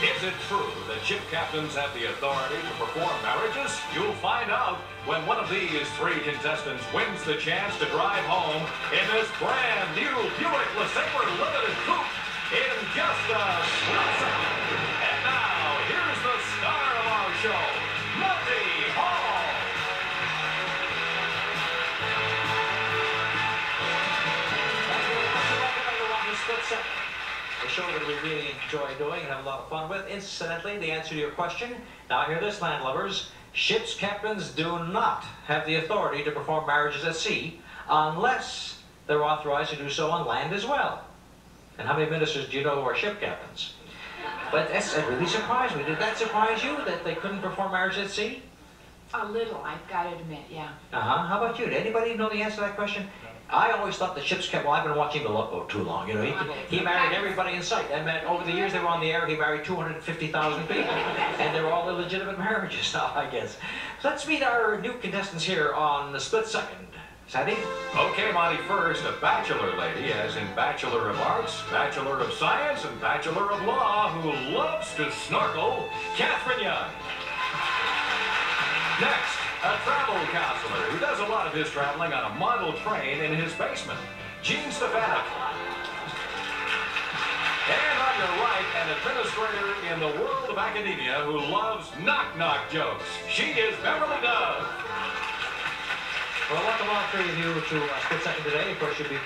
Is it true that ship captains have the authority to perform marriages? You'll find out when one of these three contestants wins the chance to drive home in this brand new Buick LeSabre Limited Coupe in just a split second. And now, here's the star of our show, Monty Hall. Thank you very much, and welcome everyone to Split Second. A show that we really enjoy doing and have a lot of fun with. Incidentally, the answer to your question, now hear this, landlubbers, ship's captains do not have the authority to perform marriages at sea unless they're authorized to do so on land as well. And how many ministers do you know who are ship captains? But that really surprised me. Did that surprise you, that they couldn't perform marriage at sea? A little, I've got to admit, yeah. How about you? Did anybody know the answer to that question? I always thought the ship's captain, well, I've been watching The Love Boat too long, you know. He married everybody in sight. And over the years they were on the air, he married 250,000 people. And they were all illegitimate marriages now, I guess. So let's meet our new contestants here on the Split Second. Sandy? Okay, Monty, first, a bachelor lady, as in Bachelor of Arts, Bachelor of Science, and Bachelor of Law, who loves to snorkel, Catherine Young. Next, a travel counselor who does a lot of his traveling on a model train in his basement, Gene Stefanik. And on your right, an administrator in the world of academia who loves knock-knock jokes. She is Beverly Dove. Well, welcome all three of you to Split Second today. Of course, you'll be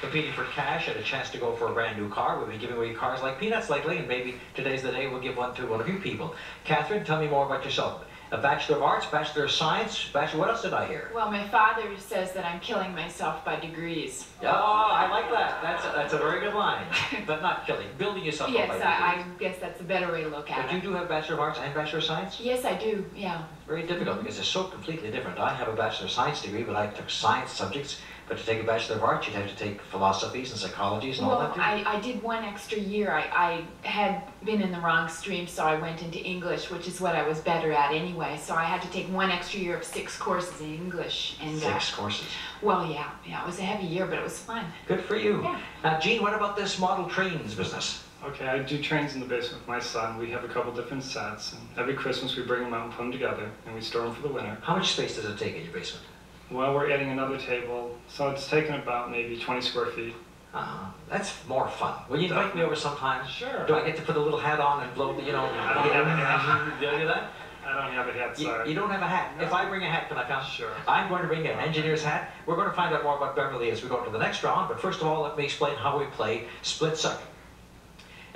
competing for cash and a chance to go for a brand new car. We'll be giving away cars like peanuts lately, and maybe today's the day we'll give one to one of you people. Catherine, tell me more about yourself. A Bachelor of Arts, Bachelor of Science, Bachelor, what else did I hear? Well, my father says that I'm killing myself by degrees. Oh, I like that. That's a very good line. But not killing, building yourself up by Yes, degrees. I guess that's a better way to look at But it. you do have Bachelor of Arts and Bachelor of Science? Yes, I do, yeah. Very difficult because they're so completely different. I have a Bachelor of Science degree, but I took science subjects. But to take a Bachelor of Arts, you'd have to take philosophies and psychologies and all that Well, too. I did one extra year. I had been in the wrong stream, so I went into English, which is what I was better at anyway. So I had to take one extra year of 6 courses in English. And 6 courses. Well, yeah, it was a heavy year, but it was fun. Good for you. Yeah. Now, Gene, what about this model trains business? Okay, I do trains in the basement with my son. We have a couple different sets, and every Christmas we bring them out and put them together, and we store them for the winter. How much space does it take in your basement? Well, we're adding another table, so it's taken about maybe 20 square feet. That's more fun. Will you invite me over sometime? Sure. Do I get to put a little hat on and blow the, you know? I don't have a hat. Do you do that? I don't have a hat, sorry. You don't have a hat? No. If I bring a hat, can I come? Sure. I'm going to bring an engineer's hat. We're going to find out more about Beverly as we go to the next round, but first of all, let me explain how we play Split Second.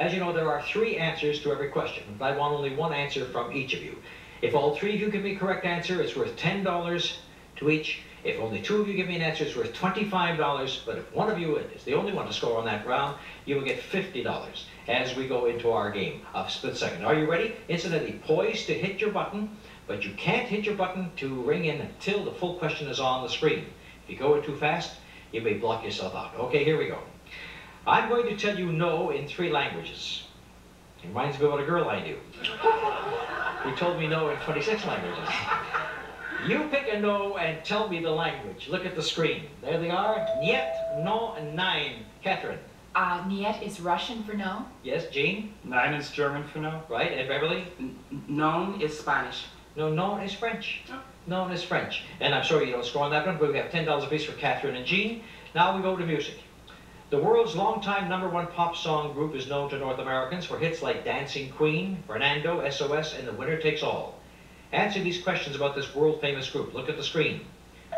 As you know, there are 3 answers to every question. I want only 1 answer from each of you. If all 3 of you give me a correct answer, it's worth $10 to each. If only 2 of you give me an answer, it's worth $25. But if one of you is the only one to score on that round, you will get $50 as we go into our game of Split Second. Are you ready? Incidentally, poised to hit your button, but you can't hit your button to ring in until the full question is on the screen. If you go too fast, you may block yourself out. Okay, here we go. I'm going to tell you no in 3 languages. It reminds me of what a girl I knew. Who told me no in 26 languages. You pick a no and tell me the language. Look at the screen. There they are. Niet, no, and nein. Catherine. Niet is Russian for no. Yes, Jean? 9 is German for no. Right, and Beverly? Non is Spanish. No, no is French. Oh. No is French. And I'm sorry you don't score on that one, but we have $10 apiece for Catherine and Jean. Now we go to music. The world's longtime #1 pop song group is known to North Americans for hits like Dancing Queen, Fernando, SOS, and The Winner Takes All. Answer these questions about this world-famous group. Look at the screen.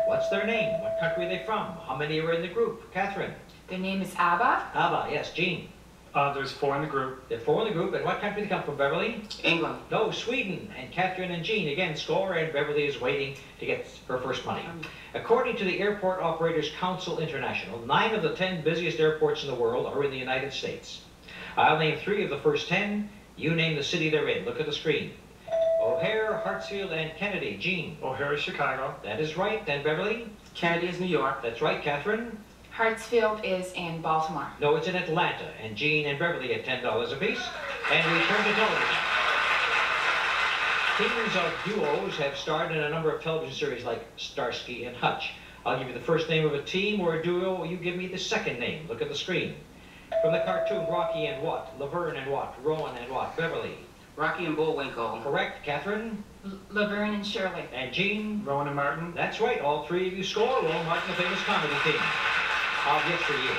What's their name? What country are they from? How many are in the group? Catherine. Their name is ABBA. ABBA, yes. Jean. There's 4 in the group. There are 4 in the group. And what country do they come from, Beverly? England. No, Sweden. And Catherine and Jean, again, score, and Beverly is waiting to get her first money. According to the Airport Operators Council International, 9 of the 10 busiest airports in the world are in the United States. I'll name 3 of the first 10. You name the city they're in. Look at the screen. O'Hare, Hartsfield, and Kennedy. Jean. O'Hare is Chicago. That is right. And Beverly? Kennedy is New York. That's right. Catherine? Hartsfield is in Baltimore. No, it's in Atlanta. And Jean and Beverly get $10 apiece. And we turn to television. Teams of duos have starred in a number of television series like Starsky and Hutch. I'll give you the first name of a team or a duo. You give me the second name. Look at the screen. From the cartoon Rocky and what? Laverne and what? Rowan and what? Beverly. Rocky and Bullwinkle. Correct. Catherine? Laverne and Shirley. And Jean? Rowan and Martin. That's right. All three of you score. Rowan Martin, the famous comedy team. I'll get for you.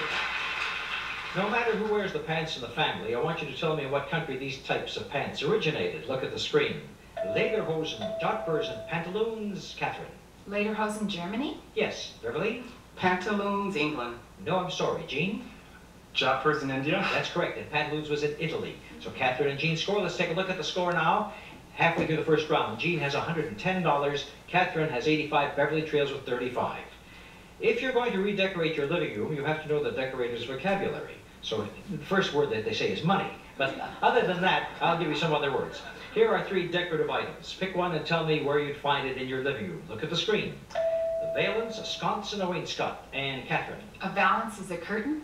No matter who wears the pants in the family, I want you to tell me in what country these types of pants originated. Look at the screen. Lederhosen, Jodhpurs, pantaloons. Catherine? Lederhosen, Germany. Yes. Beverly? Pantaloons, England. No, I'm sorry. Jean? Jodhpurs in India. That's correct. And pantaloons was in Italy. So Catherine and Jean score. Let's take a look at the score now. Halfway through the first round, Jean has $110. Catherine has 85. Beverly trails with 35. If you're going to redecorate your living room, you have to know the decorator's vocabulary. So the first word that they say is money. But other than that, I'll give you some other words. Here are 3 decorative items. Pick one and tell me where you'd find it in your living room. Look at the screen. The valance, a sconce, and a wainscot. And Catherine? A valance is a curtain.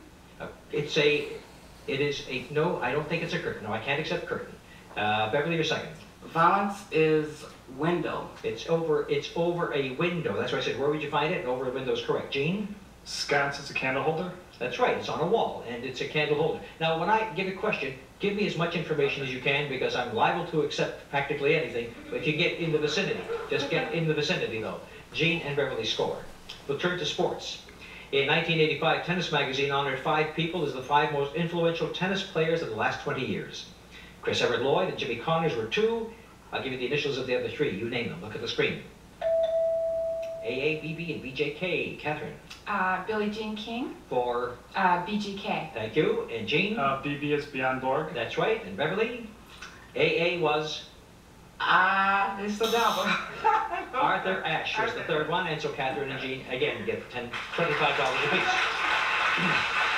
No, I don't think it's a curtain. No, I can't accept curtain. Beverly, your second. Valance is window. It's over a window. That's why I said, where would you find it? Over a window is correct. Jean? Sconce is a candle holder. That's right. It's on a wall, and it's a candle holder. Now, when I give a question, give me as much information as you can, because I'm liable to accept practically anything. But if you get in the vicinity, just get in the vicinity, though. Jean and Beverly score. We'll turn to sports. In 1985, Tennis Magazine honored 5 people as the 5 most influential tennis players of the last 20 years. Chris Everett Lloyd and Jimmy Connors were 2. I'll give you the initials of the other 3. You name them. Look at the screen. AA, BB, and BJK. Catherine? Billie Jean King. For? BGK. Thank you. And Jean? BB is Beyond Borg. That's right. And Beverly? AA was? It's the double. Arthur Ashe was the third one. And so Catherine and Jean, again, get $25 apiece.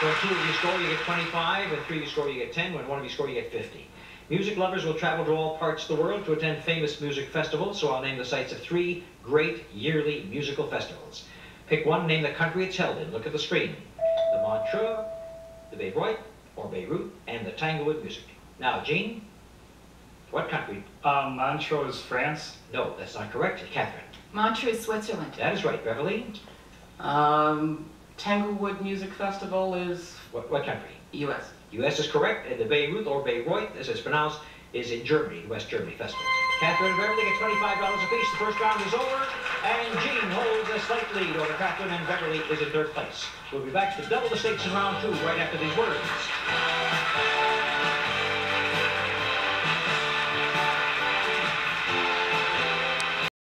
When 2 of you score, you get 25. When 3 of you score, you get 10. When 1 of you score, you get 50. Music lovers will travel to all parts of the world to attend famous music festivals, so I'll name the sites of 3 great yearly musical festivals. Pick one, name the country it's held in. Look at the screen. The Montreux, the Bayreuth, or Beirut, and the Tanglewood Music. Now, Jean, what country? Montreux is France. No, that's not correct. Catherine? Montreux, Switzerland. That is right. Beverly? Tanglewood Music Festival is What country? U.S. U.S. is correct, and the Beirut, or Bayreuth, as it's pronounced, is in Germany, West Germany Festival. Catherine and Beverly get $25 apiece. The first round is over, and Jean holds a slight lead over Catherine, and Beverly is in third place. We'll be back to double the stakes in round 2 right after these words.